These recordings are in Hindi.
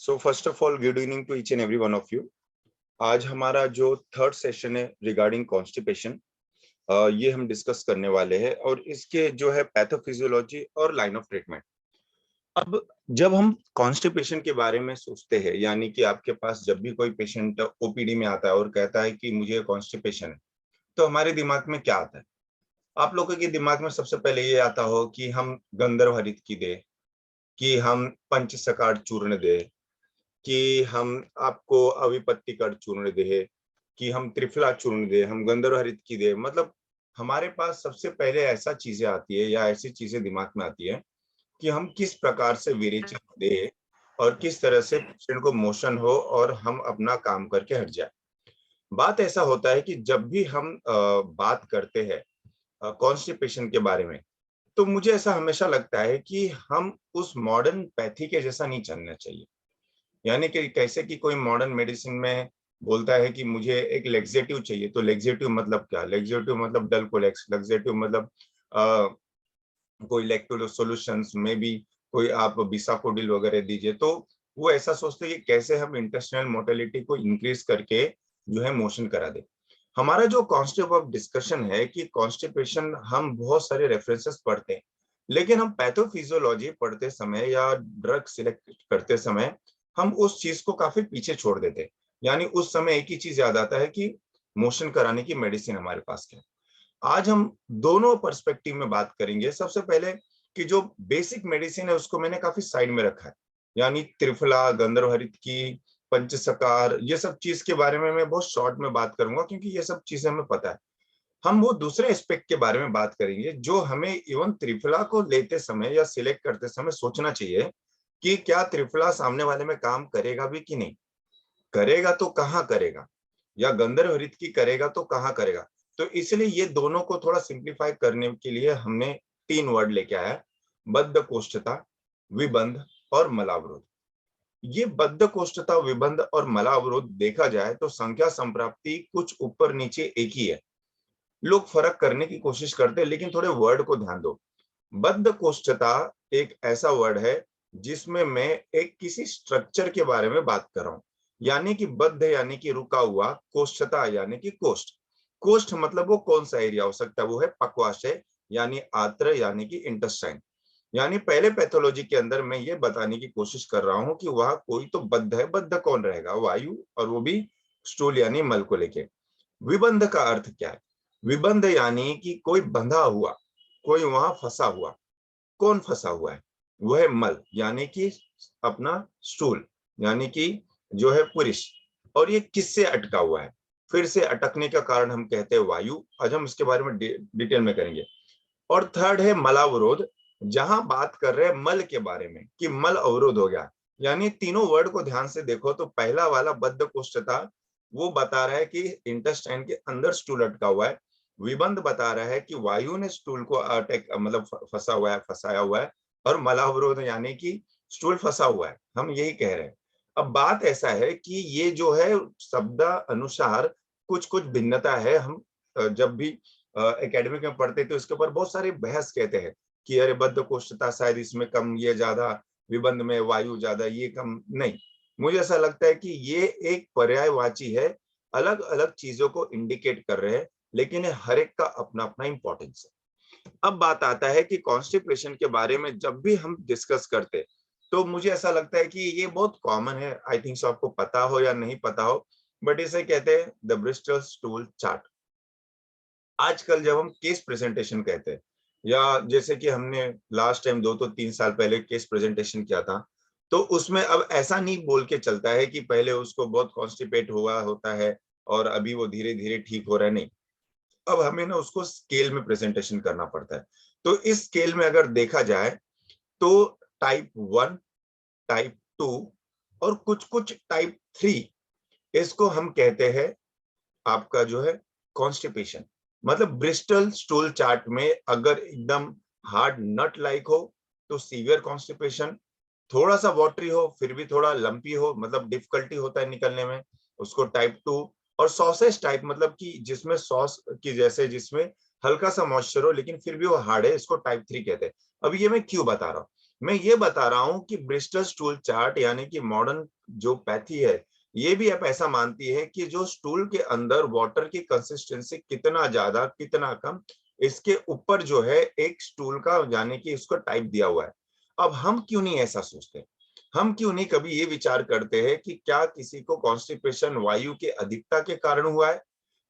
So first of all good evening to each and every one of you. आज हमारा जो थर्ड सेशन है रिगार्डिंग कॉन्स्टिपेशन, ये हम डिस्कस करने वाले हैं और इसके जो है पैथोफिजियोलॉजी और लाइन ऑफ ट्रीटमेंट। अब जब हम कॉन्स्टिपेशन के बारे में सोचते हैं, यानी कि आपके पास जब भी कोई पेशेंट ओपीडी में आता है और कहता है कि मुझे कॉन्स्टिपेशन है, तो हमारे दिमाग में क्या आता है? आप लोगों के दिमाग में सबसे पहले ये आता हो कि हम गंधर्व हरित की दे, कि हम पंचसकार चूर्ण दे, कि हम आपको अविपत्तिकर चूर्ण दे, कि हम त्रिफला चूर्ण दे, हम गंधर्व हरित की दे। मतलब हमारे पास सबसे पहले ऐसा चीजें आती है या ऐसी चीजें दिमाग में आती है कि हम किस प्रकार से विरेचन दे और किस तरह से पेशेंट को मोशन हो और हम अपना काम करके हट जाए। बात ऐसा होता है कि जब भी हम बात करते हैं कॉन्स्टिपेशन के बारे में, तो मुझे ऐसा हमेशा लगता है कि हम उस मॉडर्न पैथी के जैसा नहीं चलना चाहिए। यानी कि कैसे कि कोई मॉडर्न मेडिसिन में बोलता है कि मुझे एक लेक्सेटिव चाहिए, तो लेक्सेटिव मतलब क्या? लेक्सेटिव मतलब डल्कोलेक्स, लेक्सेटिव मतलब कोई इलेक्ट्रोल सॉल्यूशंस में भी कोई आप बिसाकोडिल वगैरह दीजिए। तो वो ऐसा सोचते हैं कि कैसे हम इंटेस्टिनल मोटिलिटी को इंक्रीज करके जो है मोशन करा दे। हमारा जो कॉन्सेप्ट ऑफ डिस्कशन है कि कॉन्स्टिपेशन, हम बहुत सारे रेफरेंसेस पढ़ते हैं, लेकिन हम पैथोफिजियोलॉजी पढ़ते समय या ड्रग सिलेक्ट करते समय हम उस चीज को काफी पीछे छोड़ देते हैं। यानी उस समय एक ही चीज याद आता है कि मोशन कराने की मेडिसिन हमारे पास क्या है। आज हम दोनों पर्सपेक्टिव में बात करेंगे। सबसे पहले कि जो बेसिक मेडिसिन है उसको मैंने काफी साइड में रखा है, यानी त्रिफला, गंधर्व हरित की, पंचसकार, ये सब चीज के बारे में मैं बहुत शॉर्ट में बात करूंगा क्योंकि ये सब चीजें हमें पता है। हम वो दूसरे एस्पेक्ट के बारे में बात करेंगे जो हमें इवन त्रिफला को लेते समय या सिलेक्ट करते समय सोचना चाहिए कि क्या त्रिफला सामने वाले में काम करेगा भी कि नहीं, करेगा तो कहाँ करेगा, या गंधर्व हरित की करेगा तो कहाँ करेगा। तो इसलिए ये दोनों को थोड़ा सिंप्लीफाई करने के लिए हमने 3 वर्ड लेके आया: बद्धकोष्ठता, विबंध और मलावरोध। ये बद्धकोष्ठता, विबंध और मलावरोध देखा जाए तो संख्या संप्राप्ति कुछ ऊपर नीचे एक ही है। लोग फर्क करने की कोशिश करते हैं, लेकिन थोड़े वर्ड को ध्यान दो। बद्धकोष्ठता एक ऐसा वर्ड है जिसमें मैं एक किसी स्ट्रक्चर के बारे में बात कर रहा हूं, यानी कि बद्ध यानी कि रुका हुआ, कोष्ठता यानी कि कोष्ठ। कोष्ठ मतलब वो कौन सा एरिया हो सकता है? वो है पक्वाशय यानी आंत्र यानी कि इंटेस्टाइन। यानी पहले पैथोलॉजी के अंदर मैं ये बताने की कोशिश कर रहा हूं कि वह कोई तो बद्ध है। बद्ध कौन रहेगा? वायु, और वो भी स्टूल यानी मल को लेके। विबंध का अर्थ क्या है? विबंध यानी कि कोई बंधा हुआ, कोई वहां फंसा हुआ। कौन फंसा हुआ है? वह है मल यानी कि अपना स्टूल, यानी कि जो है पुरुष। और ये किससे अटका हुआ है? फिर से अटकने का कारण हम कहते हैं वायु। आज हम इसके बारे में डिटेल में करेंगे। और थर्ड है मलावरोध, जहां बात कर रहे हैं मल के बारे में कि मल अवरोध हो गया। यानी तीनों वर्ड को ध्यान से देखो तो पहला वाला बद्धकोष्ठता वो बता रहा है कि इंटेस्टाइन के अंदर स्टूल अटका हुआ है। विबंध बता रहा है कि वायु ने स्टूल को अटैक मतलब फंसा हुआ है, फंसाया हुआ है। और मलावरोध यानी कि स्टूल फंसा हुआ है, हम यही कह रहे हैं। अब बात ऐसा है कि ये जो है शब्द अनुसार कुछ कुछ भिन्नता है। हम जब भी एकेडमिक में पढ़ते तो इसके ऊपर बहुत सारे बहस कहते हैं कि अरे बद्धकोष्ठता शायद इसमें कम, ये ज्यादा, विबंध में वायु ज्यादा, ये कम। नहीं, मुझे ऐसा लगता है कि ये एक पर्यायवाची है, अलग अलग चीजों को इंडिकेट कर रहे हैं, लेकिन हर एक का अपना अपना इंपॉर्टेंस है। अब बात आता है कि कॉन्स्टिपेशन के बारे में जब भी हम डिस्कस करते तो मुझे ऐसा लगता है कि ये बहुत कॉमन है। आई थिंक सो आपको पता हो या नहीं पता हो, बट इसे कहते हैं द ब्रिस्टल स्टूल चार्ट। आजकल जब हम केस प्रेजेंटेशन कहते हैं, या जैसे कि हमने लास्ट टाइम 2 तो 3 साल पहले केस प्रेजेंटेशन किया था, तो उसमें अब ऐसा नहीं बोल के चलता है कि पहले उसको बहुत कॉन्स्टिपेट हुआ होता है और अभी वो धीरे धीरे ठीक हो रहा है। नहीं, अब हमें ना उसको स्केल में प्रेजेंटेशन करना पड़ता है। तो इस स्केल में अगर देखा जाए तो टाइप 1, टाइप 2 और कुछ कुछ टाइप 3, इसको हम कहते हैं आपका जो है कॉन्स्टिपेशन। मतलब ब्रिस्टल स्टूल चार्ट में अगर एकदम हार्ड नट लाइक हो तो सीवियर कॉन्स्टिपेशन, थोड़ा सा वाटरी हो फिर भी थोड़ा लंपी हो, मतलब डिफिकल्टी होता है निकलने में, उसको टाइप 2। और सॉसेज टाइप मतलब कि जिसमें सॉस की जैसे, जिसमें हल्का सा मॉइस्चर हो लेकिन फिर भी वो हार्ड है, इसको टाइप 3 कहते हैं। अब ये मैं क्यों बता रहा हूँ? मैं ये बता रहा हूं कि ब्रिस्टल स्टूल चार्ट यानी कि मॉडर्न जो पैथी है, ये भी अब ऐसा मानती है कि जो स्टूल के अंदर वाटर की कंसिस्टेंसी कितना ज्यादा कितना कम, इसके ऊपर जो है एक स्टूल का यानी कि इसको टाइप दिया हुआ है। अब हम क्यों नहीं ऐसा सोचते, हम क्यों नहीं कभी ये विचार करते हैं कि क्या किसी को कॉन्स्टिपेशन वायु के अधिकता के कारण हुआ है,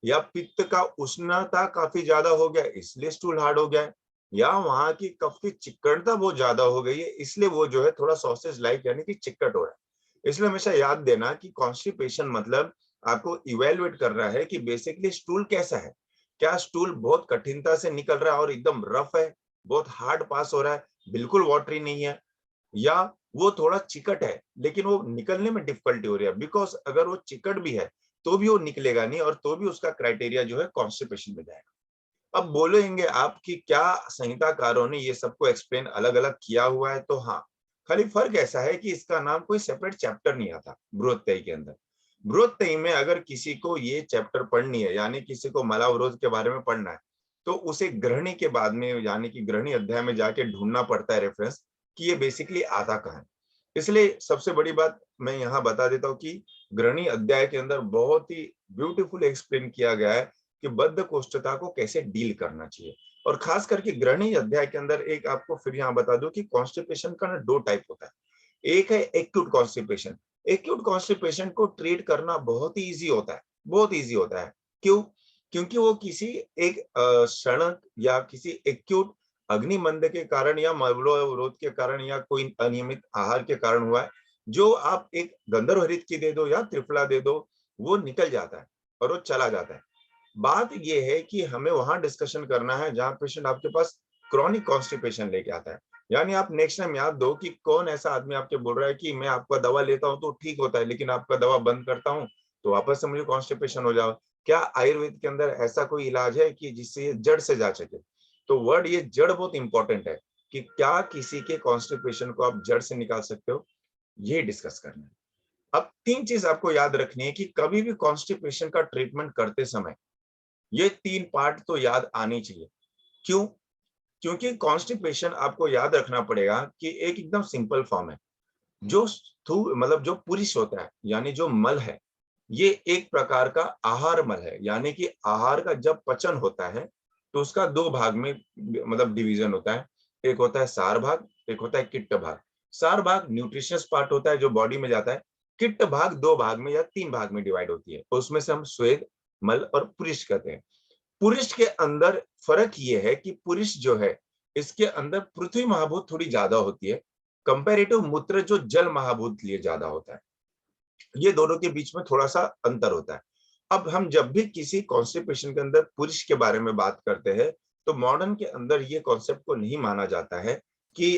या पित्त का उष्णता काफी ज्यादा हो गया इसलिए स्टूल हार्ड हो गया है, या वहां की कफ की चिकनता बहुत ज्यादा हो गई है इसलिए वो जो है थोड़ा सॉसेज लाइक यानी कि चिकट हो रहा है। इसलिए हमेशा याद देना कि कॉन्स्टिपेशन मतलब आपको इवेलुएट कर रहा है कि बेसिकली स्टूल कैसा है। क्या स्टूल बहुत कठिनता से निकल रहा है और एकदम रफ है, बहुत हार्ड पास हो रहा है, बिल्कुल वाटरी नहीं है, या वो थोड़ा चिकट है लेकिन वो निकलने में डिफिकल्टी हो रही है। बिकॉज अगर वो चिकट भी है तो भी वो निकलेगा नहीं और तो भी उसका क्राइटेरिया जो है कॉन्स्टिपेशन में जाएगा। अब बोलेंगे आप कि क्या संहिताकारों ने ये सबको एक्सप्लेन अलग अलग किया हुआ है, तो हाँ, खाली फर्क ऐसा है कि इसका नाम कोई सेपरेट चैप्टर नहीं आता बृहत्तरी के अंदर। बृहत्तरी में अगर किसी को ये चैप्टर पढ़नी है यानी किसी को मलावरोध के बारे में पढ़ना है, तो उसे गृहणी के बाद में यानी कि गृहणी अध्याय में जाके ढूंढना पड़ता है रेफरेंस कि ये बेसिकली आता कहाँ है। इसलिए सबसे बड़ी बात मैं यहाँ बता देता हूँ कि गृहणी अध्याय के अंदर बहुत ही ब्यूटीफुल एक्सप्लेन किया गया है कि बद्ध कोष्ठता को कैसे डील करना चाहिए। और खास करके गृहणी अध्याय के अंदर एक आपको फिर यहाँ बता दूं कि कॉन्स्टिपेशन का ना दो टाइप होता है। एक है एक्यूट कॉन्स्टिपेशन। एक्यूट कॉन्स्टिपेशन को ट्रीट करना बहुत ही ईजी होता है, बहुत ईजी होता है। क्यों? क्योंकि वो किसी एक क्षण या किसी एक्यूट अग्निमंद के कारण या मलबलोवरोध के कारण या कोई अनियमित आहार के कारण हुआ है, जो आप एक गंधर्व हरित की दे दो या त्रिफला दे दो, वो निकल जाता है और वो चला जाता है। बात ये है कि हमें वहां डिस्कशन करना है जहां पेशेंट आपके पास क्रॉनिक कॉन्स्टिपेशन लेके आता है। यानी आप नेक्स्ट टाइम याद दो कि कौन ऐसा आदमी आपके बोल रहा है कि मैं आपका दवा लेता हूं तो ठीक होता है लेकिन आपका दवा बंद करता हूं तो वापस से मुझे कॉन्स्टिपेशन हो जाओ। क्या आयुर्वेद के अंदर ऐसा कोई इलाज है कि जिससे ये जड़ से जा सके? तो वर्ड ये जड़ बहुत इंपॉर्टेंट है कि क्या किसी के कॉन्स्टिपेशन को आप जड़ से निकाल सकते हो, ये डिस्कस करना है। अब तीन चीज आपको याद रखनी है कि कभी भी कॉन्स्टिपेशन का ट्रीटमेंट करते समय ये तीन पार्ट तो याद आने चाहिए। क्यों? क्योंकि कॉन्स्टिपेशन आपको याद रखना पड़ेगा कि एक एकदम सिंपल फॉर्म है। जो मतलब जो पुरुष होता है यानी जो मल है, ये एक प्रकार का आहार मल है। यानी कि आहार का जब पचन होता है तो उसका दो भाग में मतलब डिवीजन होता है। एक होता है सार भाग, एक होता है किट्ट भाग। सार भाग न्यूट्रिशियस पार्ट होता है जो बॉडी में जाता है। किट्ट भाग दो भाग में या तीन भाग में डिवाइड होती है, तो उसमें से हम स्वेद, मल और पुरुष कहते हैं। पुरुष के अंदर फर्क ये है कि पुरुष जो है इसके अंदर पृथ्वी महाभूत थोड़ी ज्यादा होती है, कंपेरेटिव मूत्र जो जल महाभूत लिए ज्यादा होता है। ये दोनों के बीच में थोड़ा सा अंतर होता है। अब हम जब भी किसी कॉन्स्टिपेशन के अंदर पुरुष के बारे में बात करते हैं तो मॉडर्न के अंदर ये कॉन्सेप्ट को नहीं माना जाता है कि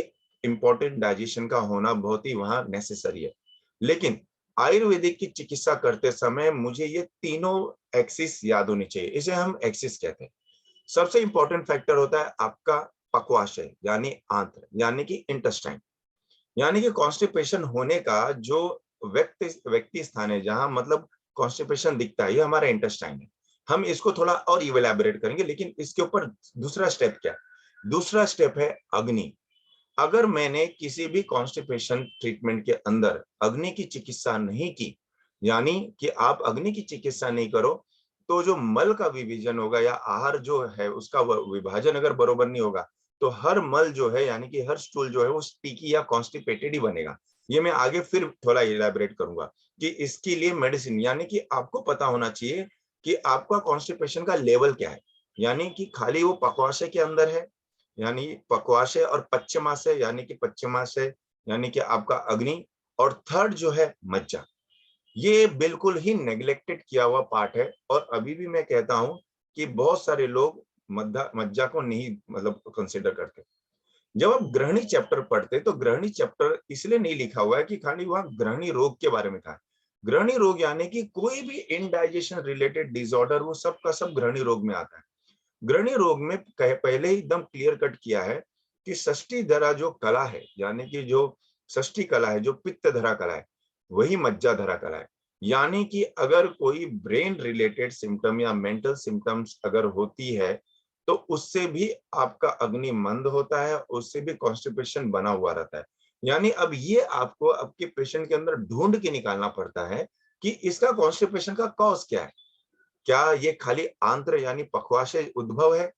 इंपॉर्टेंट डाइजेशन का होना बहुत ही वहां नेसेसरी है। लेकिन आयुर्वेदिक की चिकित्सा करते समय मुझे ये तीनों एक्सिस याद होनी चाहिए, इसे हम एक्सिस कहते हैं। सबसे इंपॉर्टेंट फैक्टर होता है आपका पक्वाशय यानी आंत्र यानी कि इंटेस्टाइन। यानी कि कॉन्स्टिपेशन होने का जो व्यक्ति स्थान है जहां मतलब कॉन्स्टिपेशन दिखता है, ये हमारा इंटेस्टाइन है। हम इसको थोड़ा और इवेलैबोरेट करेंगे, लेकिन इसके ऊपर दूसरा स्टेप क्या है? दूसरा स्टेप है अग्नि। अगर मैंने किसी भी कॉन्स्टिपेशन ट्रीटमेंट के अंदर अग्नि की चिकित्सा नहीं की, यानी कि आप अग्नि की चिकित्सा नहीं करो, तो जो मल का विभाजन होगा या आहार जो है उसका विभाजन अगर बरोबर नहीं होगा, तो हर मल जो है यानी कि हर स्टूल जो है वो स्टिकी या कॉन्स्टिपेटेड ही बनेगा। ये मैं आगे फिर थोड़ा इलेबोरेट करूंगा कि इसके लिए मेडिसिन यानी कि आपको पता होना चाहिए कि आपका कॉन्स्टिपेशन का लेवल क्या है। यानी कि खाली वो पकवाशय के अंदर है, यानी पक्वाशय और पश्चिमाशय यानी कि पश्चिमाशय यानी कि आपका अग्नि, और थर्ड जो है मज्जा। ये बिल्कुल ही नेग्लेक्टेड किया हुआ पार्ट है और अभी भी मैं कहता हूं कि बहुत सारे लोग मज्जा को नहीं मतलब कंसिडर करते। जब आप गृहिणी चैप्टर पढ़ते तो गृहिणी चैप्टर इसलिए नहीं लिखा हुआ है कि खाली वहां गृहिणी रोग के बारे में था। गृहिणी रोग यानी कि कोई भी इनडाइजेशन रिलेटेड डिसऑर्डर वो सब का सब गृहिणी रोग में आता है। गृहिणी रोग में पहले ही एकदम क्लियर कट किया है कि षष्ठी धरा जो कला है यानी कि जो षष्ठी कला है, जो पित्त धरा कला है, वही मज्जा धरा कला है। यानी कि अगर कोई ब्रेन रिलेटेड सिम्टम या मेंटल सिम्टम्स अगर होती है तो उससे भी आपका अग्नि मंद होता है, उससे भी कॉन्स्टिपेशन बना हुआ रहता है। यानी अब ये आपको आपके पेशेंट के अंदर ढूंढ के निकालना पड़ता है कि इसका कॉन्स्टिपेशन का कॉज क्या है। क्या ये खाली आंत्र यानी पक्वाशय उद्भव है,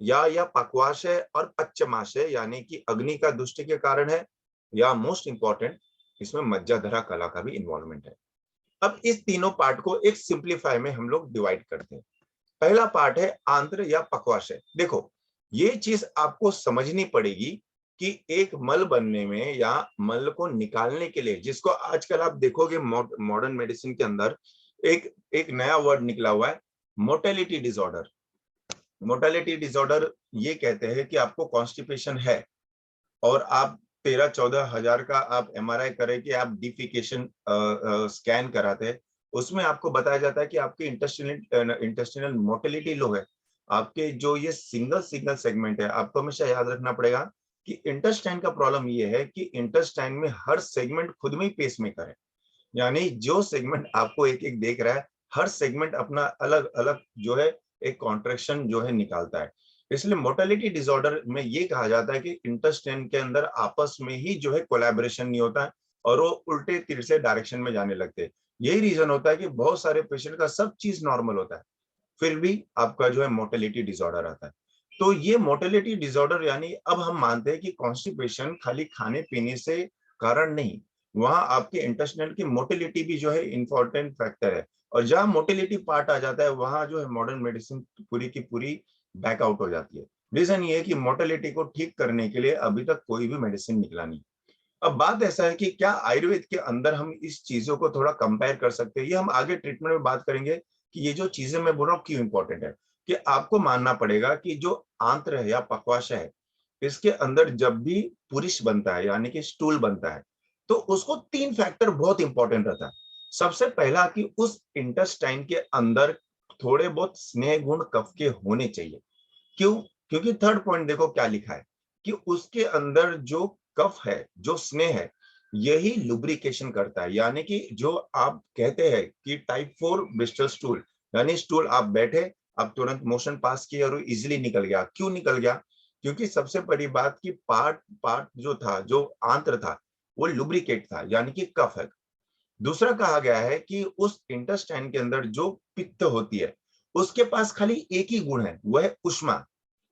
या यह पक्वाशय और पच्चमाशय यानी कि अग्नि का दुष्टि के कारण है, या मोस्ट इंपॉर्टेंट इसमें मज्जाधरा कला का भी इन्वॉल्वमेंट है। अब इस तीनों पार्ट को एक सिंप्लीफाई में हम लोग डिवाइड करते हैं। पहला पार्ट है आंत्र या पक्वाशय। देखो, ये चीज आपको समझनी पड़ेगी कि एक मल बनने में या मल को निकालने के लिए, जिसको आजकल आप देखोगे मॉडर्न मेडिसिन के अंदर एक एक नया वर्ड निकला हुआ है, मोटेलिटी डिसऑर्डर। मोटेलिटी डिसऑर्डर ये कहते हैं कि आपको कॉन्स्टिपेशन है और आप 13-14 हजार का आप एमआरआई करें कि आप डिफिकेशन स्कैन कराते हैं, उसमें आपको बताया जाता है कि आपकी इंटेस्टिनल मोटिलिटी लो है। आपके जो ये सिंगल सिंगल सेगमेंट है, आपको हमेशा याद रखना पड़ेगा कि इंटेस्टाइन का प्रॉब्लम ये है कि इंटेस्टाइन में हर सेगमेंट खुद में ही पेस मेकर है। यानी जो सेगमेंट आपको एक एक देख रहा है, हर सेगमेंट अपना अलग अलग जो है एक कॉन्ट्रेक्शन जो है निकालता है। इसलिए मोटेलिटी डिसऑर्डर में ये कहा जाता है कि इंटेस्टाइन के अंदर आपस में ही जो है कोलैबोरेशन नहीं होता है और वो उल्टे तिरछे डायरेक्शन में जाने लगते हैं। यही रीजन होता है कि बहुत सारे पेशेंट का सब चीज नॉर्मल होता है, फिर भी आपका जो है मोटेलिटी डिसऑर्डर आता है। तो ये मोटेलिटी डिसऑर्डर यानी अब हम मानते हैं कि कॉन्स्टिपेशन खाली खाने पीने से कारण नहीं, वहां आपके इंटेस्टाइनल की मोटिलिटी भी जो है इंपॉर्टेंट फैक्टर है। और जहां मोटिलिटी पार्ट आ जाता है, वहां जो है मॉडर्न मेडिसिन पूरी की पूरी बैकआउट हो जाती है। रीजन ये है कि मोटिलिटी को ठीक करने के लिए अभी तक कोई भी मेडिसिन निकला नहीं। अब बात ऐसा है कि क्या आयुर्वेद के अंदर हम इस चीजों को थोड़ा कंपेयर कर सकते हैं, ये हम आगे ट्रीटमेंट में बात करेंगे कि ये जो चीजें मैं बोल रहा हूँ क्यों इंपॉर्टेंट है। कि आपको मानना पड़ेगा कि जो आंत्र है या पक्वाशय है, इसके अंदर जब भी पुरुष बनता है यानी कि स्टूल बनता है, तो उसको 3 फैक्टर बहुत इंपॉर्टेंट रहता है। सबसे पहला कि उस इंटेस्टाइन के अंदर थोड़े बहुत स्नेह गुण कफ के होने चाहिए। क्यों? क्योंकि थर्ड पॉइंट देखो क्या लिखा है कि उसके अंदर जो कफ है, जो स्नेह है, यही लुब्रिकेशन करता है। यानी कि जो आप कहते हैं कि टाइप 4 ब्रिस्टल स्टूल, यानी स्टूल आप बैठे, आप तुरंत मोशन पास किया और इजिली निकल गया। क्यों निकल गया? क्योंकि सबसे बड़ी बात की पार्ट पार्ट जो था, जो आंत्र था, वो लुब्रिकेट था, यानी कि कफ है। दूसरा कहा गया है कि उस इंटेस्टाइन के अंदर जो पित्त होती है, उसके पास खाली एक ही गुण है, वह है उष्मा।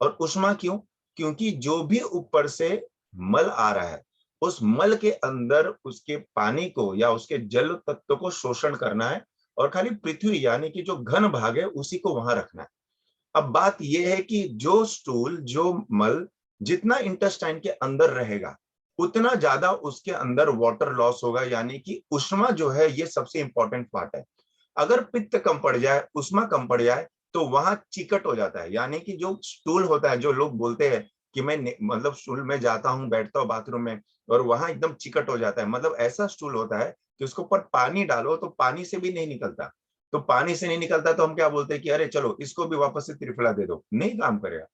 और उष्मा क्यों? क्योंकि जो भी ऊपर से मल आ रहा है, उस मल के अंदर उसके पानी को या उसके जल तत्व को शोषण करना है और खाली पृथ्वी यानी कि जो घन भाग है उसी को वहां रखना है। अब बात यह है कि जो स्टूल, जो मल जितना इंटेस्टाइन के अंदर रहेगा, उतना ज्यादा उसके अंदर वाटर लॉस होगा, यानी कि उष्मा जो है ये सबसे इंपॉर्टेंट पार्ट है। अगर पित्त कम पड़ जाए, उष्मा कम पड़ जाए, तो वहां चिकट हो जाता है। यानी कि जो स्टूल होता है, जो लोग बोलते हैं कि मैं मतलब स्टूल में जाता हूँ, बैठता हूँ बाथरूम में और वहां एकदम चिकट हो जाता है, मतलब ऐसा स्टूल होता है कि उसके ऊपर पानी डालो तो पानी से भी नहीं निकलता। तो पानी से नहीं निकलता तो हम क्या बोलते हैं कि अरे चलो इसको भी वापस से त्रिफला दे दो, नहीं काम करेगा।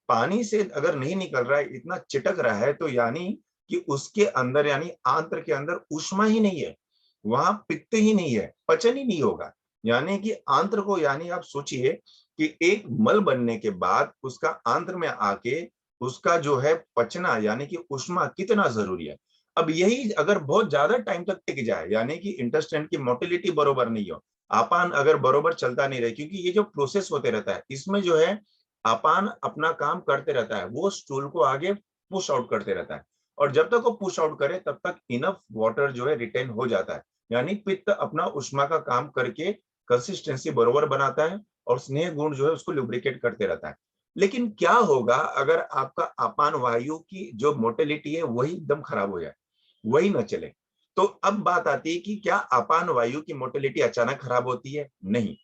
पानी से अगर नहीं निकल रहा है, इतना चिटक रहा है, तो यानी कि उसके अंदर यानी आंत्र के अंदर उष्मा ही नहीं है, वहां पित्त ही नहीं है, पचन ही नहीं होगा। यानी कि आंत्र को, यानी आप सोचिए कि एक मल बनने के बाद उसका आंत्र में आके उसका जो है पचना यानी कि उष्मा कितना जरूरी है। अब यही अगर बहुत ज्यादा टाइम तक टिक जाए, यानी कि इंटेस्टाइन की मोटिलिटी बरोबर नहीं हो, आपान अगर बरोबर चलता नहीं रहे, क्योंकि ये जो प्रोसेस होते रहता है इसमें जो है आपान अपना काम करते रहता है, वो स्टूल को आगे पुश आउट करते रहता है। और जब तक वो पुश आउट करे तब तक इनफ वाटर जो है रिटेन हो जाता है, यानी पित्त अपना उष्मा का काम करके कंसिस्टेंसी बरोबर बनाता है और स्नेह गुण जो है उसको लुब्रिकेट करते रहता है। लेकिन क्या होगा अगर आपका अपान वायु की जो मोटिलिटी है वही एकदम खराब हो जाए, वही न चले? तो अब बात आती है कि क्या अपान वायु की मोटिलिटी अचानक खराब होती है? नहीं।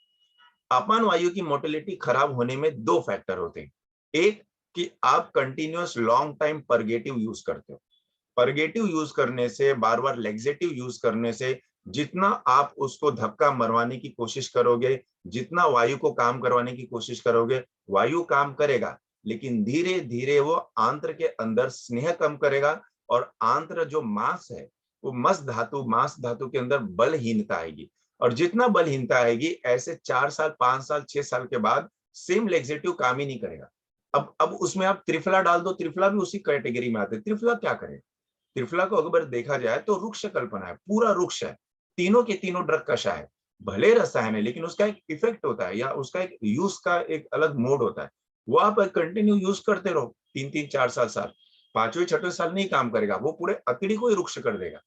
अपान वायु की मोटिलिटी खराब होने में 2 फैक्टर होते हैं। एक कि आप continuous long time purgative use करते हो। परगेटिव यूज करने से, बार बार लेग्जेटिव यूज करने से, जितना आप उसको धक्का मरवाने की कोशिश करोगे, जितना वायु को काम करवाने की कोशिश करोगे, वायु काम करेगा, लेकिन धीरे धीरे वो आंत्र के अंदर स्नेह कम करेगा और आंत्र जो मांस है, वो मांस धातु के अंदर बलहीनता आएगी। और जितना बलहीनता आएगी, ऐसे 4 साल 5 साल 6 साल के बाद सेम लेग्जेटिव काम ही नहीं करेगा। अब उसमें आप त्रिफला डाल दो, त्रिफला भी उसी कैटेगरी में आते हैं। त्रिफला क्या करे? त्रिफला को अगर देखा जाए तो वृक्ष कल्पना है, पूरा वृक्ष है, तीनों के तीनों ड्रग कषाय है, भले रसायन है लेकिन उसका एक इफेक्ट होता है या उसका एक यूज का एक अलग मोड होता है। वो आप कंटिन्यू यूज करते रहो 3-3 4 साल, पांचवें छठवें साल नहीं काम करेगा, वो पूरे अकड़ी को ही रुक्ष कर देगा।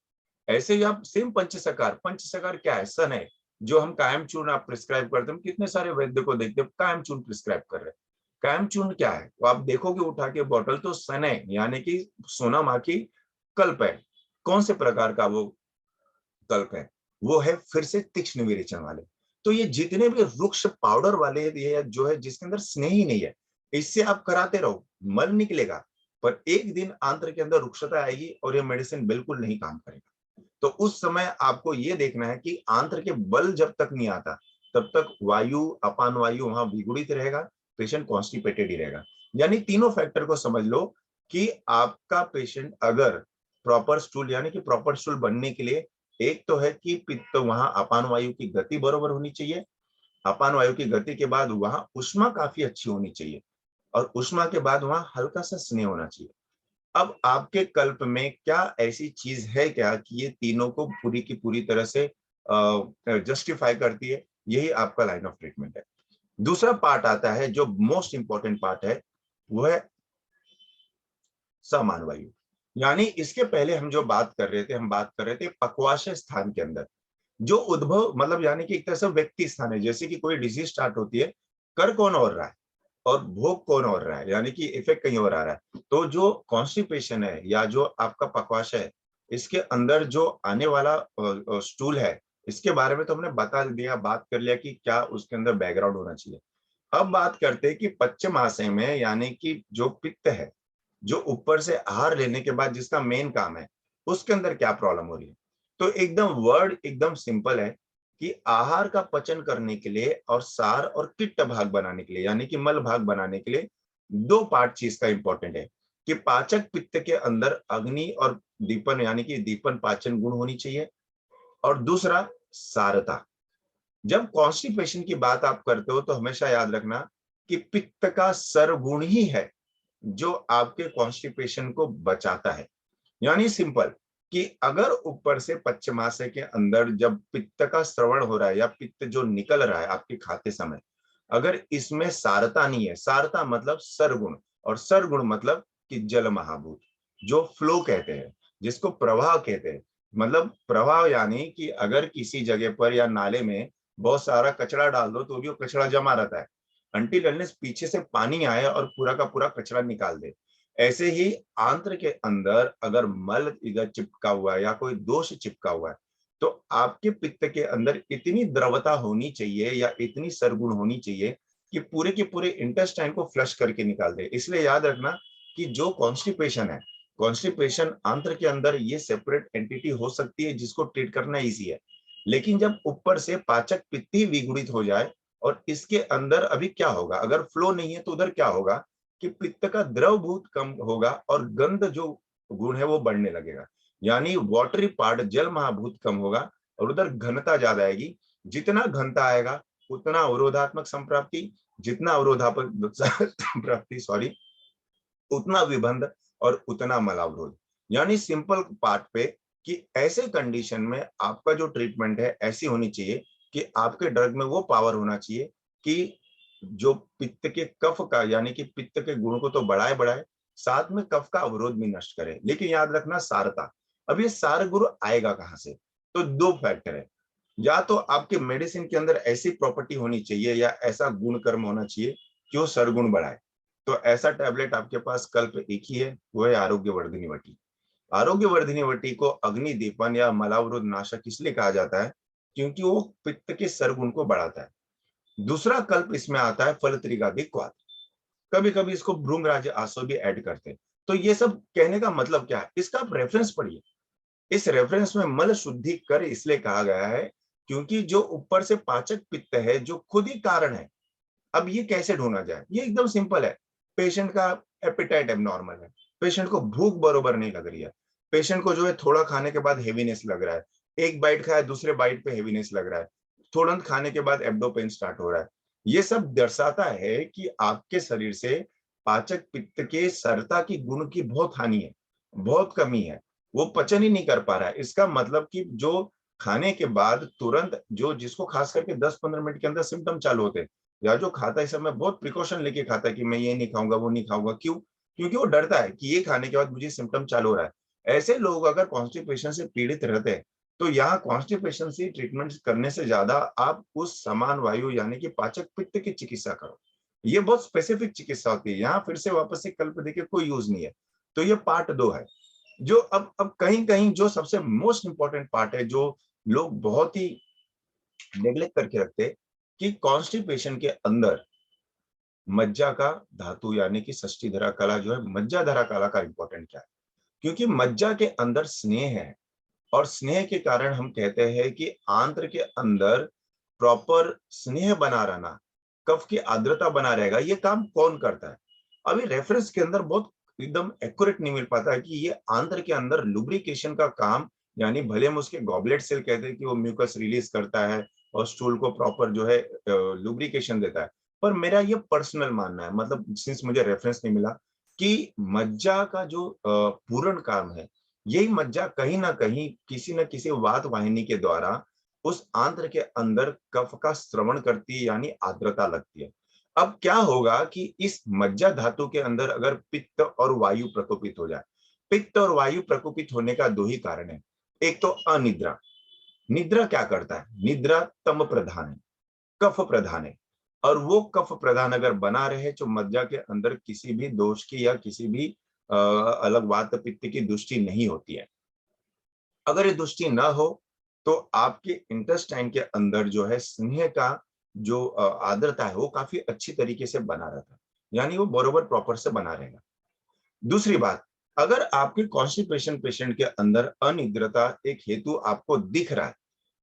ऐसे ही आप सेम पंचसकार, पंचसकार क्या है? सन है, जो हम कायम चूर्ण आप प्रिस्क्राइब करते हैं, कितने सारे वैद्य को देखते हैं कायम चूर्ण प्रिस्क्राइब कर रहे हैं। कायम चूर्ण क्या है? तो आप देखोगे उठा के बॉटल तो सन है, यानी कि सोना माखी कल्प है। कौन से प्रकार का वो कल्प है? वो है फिर से तीक्ष्ण विरेचन वाले। तो ये जितने भी वृक्ष पाउडर वाले ये जो है जिसके अंदर स्नेह ही नहीं है, इससे आप कराते रहो, मल निकलेगा, पर एक दिन आंत्र के अंदर रुक्षता आएगी और ये मेडिसिन बिल्कुल नहीं काम करेगा। तो उस समय आपको ये देखना है कि आंत्र के बल जब तक नहीं आता तब तक वायु, अपान वायु वहां विगुड़ित रहेगा, पेशेंट कॉन्स्टिपेटेड ही रहेगा। यानी तीनों फैक्टर को समझ लो कि आपका पेशेंट अगर प्रॉपर स्टूल, यानी कि प्रॉपर स्टूल बनने के लिए एक तो है कि पित्त वहां अपान वायु की गति बराबर होनी चाहिए, अपान वायु की गति के बाद वहां उष्मा काफी अच्छी होनी चाहिए और उष्मा के बाद वहां हल्का सा स्नेह होना चाहिए। अब आपके कल्प में क्या ऐसी चीज है क्या कि ये तीनों को पूरी की पूरी तरह से जस्टिफाई करती है? यही आपका लाइन ऑफ ट्रीटमेंट है। दूसरा पार्ट आता है जो मोस्ट इंपॉर्टेंट पार्ट है, वो है समान वायु। यानी इसके पहले हम जो बात कर रहे थे, हम बात कर रहे थे पक्वाशय स्थान के अंदर जो उद्भव, मतलब यानी कि एक तरह से व्यक्ति स्थान है, जैसे कि कोई डिजीज स्टार्ट होती है, कर कौन और रहा है और भोग कौन और रहा है, यानी कि इफेक्ट कहीं और आ रहा है। तो जो कॉन्स्टिपेशन है या जो आपका पक्वाशय है, इसके अंदर जो आने वाला स्टूल है, इसके बारे में तो हमने बता दिया, बात कर लिया कि क्या उसके अंदर बैकग्राउंड होना चाहिए। अब बात करते हैं कि पश्चिमाशय में, यानी कि जो पित्त है, जो ऊपर से आहार लेने के बाद जिसका मेन काम है, उसके अंदर क्या प्रॉब्लम हो रही है? तो एकदम वर्ड एकदम सिंपल है कि आहार का पचन करने के लिए और सार और पित्त भाग बनाने के लिए, यानी कि मल भाग बनाने के लिए दो पार्ट चीज का इंपॉर्टेंट है कि पाचक पित्त के अंदर अग्नि और दीपन, यानी कि दीपन पाचन गुण होनी चाहिए, और दूसरा सारता। जब कॉन्स्टिपेशन की बात आप करते हो तो हमेशा याद रखना कि पित्त का सरगुण ही है जो आपके कॉन्स्टिपेशन को बचाता है। यानी सिंपल कि अगर ऊपर से पश्चिमाशय के अंदर जब पित्त का श्रवण हो रहा है या पित्त जो निकल रहा है आपके खाते समय, अगर इसमें सारता नहीं है, सारता मतलब सरगुण, और सरगुण मतलब कि जल महाभूत, जो फ्लो कहते हैं, जिसको प्रवाह कहते हैं। मतलब प्रवाह यानी कि अगर किसी जगह पर या नाले में बहुत सारा कचरा डाल दो तो भी वो कचरा जमा रहता है, अंटिल अनलेस पीछे से पानी आए और पूरा का पूरा कचरा निकाल दे। ऐसे ही आंत्र के अंदर अगर मल इधर चिपका हुआ है या कोई दोष चिपका हुआ है, तो आपके पित्त के अंदर इतनी द्रवता होनी चाहिए या इतनी सरगुण होनी चाहिए कि पूरे के पूरे इंटेस्टाइन को फ्लश करके निकाल दे। इसलिए याद रखना कि जो कॉन्स्टिपेशन है, कॉन्स्टिपेशन आंत्र के अंदर ये सेपरेट एंटिटी हो सकती है जिसको ट्रीट करना इजी है, लेकिन जब ऊपर से पाचक पित्त ही विगुणित हो जाए, और इसके अंदर अभी क्या होगा, अगर फ्लो नहीं है तो उधर क्या होगा कि पित्त का द्रवभूत कम होगा और गंध जो गुण है वो बढ़ने लगेगा, यानी वाटरी पार्ट जल महाभूत कम होगा और उधर घनता ज्यादा आएगी। जितना घनता आएगा उतना अवरोधात्मक संप्राप्ति, जितना अवरोधात्मक संप्राप्ति सॉरी, उतना विबंध और उतना मलावरोध। यानी सिंपल पार्ट पे कि ऐसे कंडीशन में आपका जो ट्रीटमेंट है ऐसी होनी चाहिए कि आपके ड्रग में वो पावर होना चाहिए कि जो पित्त के कफ का, यानी कि पित्त के गुण को तो बढ़ाए बढ़ाए, साथ में कफ का अवरोध भी नष्ट करे। लेकिन याद रखना सारता, अब ये सार गुरु आएगा कहां से? तो दो फैक्टर है, या तो आपके मेडिसिन के अंदर ऐसी प्रॉपर्टी होनी चाहिए या ऐसा गुण कर्म होना चाहिए कि वो सरगुण बढ़ाए। तो ऐसा टैबलेट आपके पास कल्प एक ही है, वो है आरोग्य वर्धिनी वटी। आरोग्य वर्धिनी वटी को अग्नि दीपन या मलावरोध नाशक इसलिए कहा जाता है क्योंकि वो पित्त के सरगुण को बढ़ाता है। दूसरा कल्प इसमें आता है फलत्रिकाधिक क्वाथ, कभी कभी इसको भृंगराज आसो भी ऐड करते हैं। तो ये सब कहने का मतलब क्या है, इसका आप रेफरेंस पढ़िए। इस रेफरेंस में मल शुद्धि कर इसलिए कहा गया है क्योंकि जो ऊपर से पाचक पित्त है जो खुद ही कारण है। अब ये कैसे ढूंढा जाए? ये एकदम सिंपल है। पेशेंट का एपिटाइट एबनॉर्मल है, पेशेंट को भूख बरोबर नहीं लग रही है, पेशेंट को जो है थोड़ा खाने के बाद हेवीनेस लग रहा है, एक बाइट खाया दूसरे बाइट पे हेवीनेस लग रहा है, तुरंत खाने के बाद एब्डो पेन स्टार्ट हो रहा है। ये सब दर्शाता है कि आपके शरीर से पाचक पित्त के सरता की गुण की बहुत हानि है, बहुत कमी है, वो पचन ही नहीं कर पा रहा है। इसका मतलब कि जो खाने के बाद तुरंत जो जिसको खास करके 10-15 मिनट के अंदर सिम्टम चालू होते हैं, या जो खाता है इस समय बहुत प्रिकॉशन लेके खाता है कि मैं ये नहीं खाऊंगा, वो नहीं खाऊंगा, क्यों? क्योंकि वो डरता है कि ये खाने के बाद मुझे सिम्टम चालू हो रहा है। ऐसे लोग अगर कॉन्स्टिपेशन से पीड़ित रहते हैं, तो यहाँ कॉन्स्टिपेशन से ट्रीटमेंट करने से ज्यादा आप उस समान वायु यानी कि पाचक पित्त की चिकित्सा करो। ये बहुत स्पेसिफिक चिकित्सा होती है, यहाँ फिर से वापस से कल्प देके कोई यूज नहीं है। तो ये पार्ट 2 है। जो अब कहीं कहीं जो सबसे मोस्ट इंपॉर्टेंट पार्ट है, जो लोग बहुत ही नेग्लेक्ट करके रखते हैं, कि कॉन्स्टिपेशन के अंदर मज्जा का धातु यानी कि षष्ठी धरा कला जो है, मज्जा धरा कला का इंपॉर्टेंट क्या है? क्योंकि मज्जा के अंदर स्नेह है, और स्नेह के कारण हम कहते हैं कि आंत्र के अंदर प्रॉपर स्नेह बना रहना, कफ की आर्द्रता बना रहेगा, ये काम कौन करता है? अभी रेफरेंस के अंदर बहुत एकदम एक्यूरेट नहीं मिल पाता है कि ये आंत्र के अंदर लुब्रिकेशन का काम, यानी भले हम उसके गॉबलेट सेल कहते हैं कि वो म्यूकस रिलीज करता है और स्टूल को प्रॉपर जो है लुब्रिकेशन देता है, पर मेरा ये पर्सनल मानना है, मतलब सिंस मुझे रेफरेंस नहीं मिला, कि मज्जा का जो पूर्ण काम है, यही मज्जा कहीं ना कहीं किसी न किसी वात वाहिनी के द्वारा उस आंत्र के अंदर कफ का श्रवण करती है, यानी आर्द्रता लगती है। अब क्या होगा कि इस मज्जा धातु के अंदर अगर पित्त और वायु प्रकोपित हो जाए, पित्त और वायु प्रकोपित होने का दो ही कारण है। एक तो अनिद्रा, निद्रा क्या करता है? निद्रा तम प्रधान है, कफ प्रधान है, और वो कफ प्रधान अगर बना रहे तो मज्जा के अंदर किसी भी दोष की या किसी भी अलग वात पित्त की दृष्टि नहीं होती है। अगर ये दृष्टि ना हो तो आपके इंटेस्टाइन के अंदर जो है स्नेह का जो आर्द्रता है वो काफी अच्छी तरीके से बना रहता है, यानी वो बरोबर प्रॉपर से बना रहेगा। दूसरी बात, अगर आपके कॉन्स्टिपेशन पेशेंट के अंदर अनिद्रता एक हेतु आपको दिख रहा है,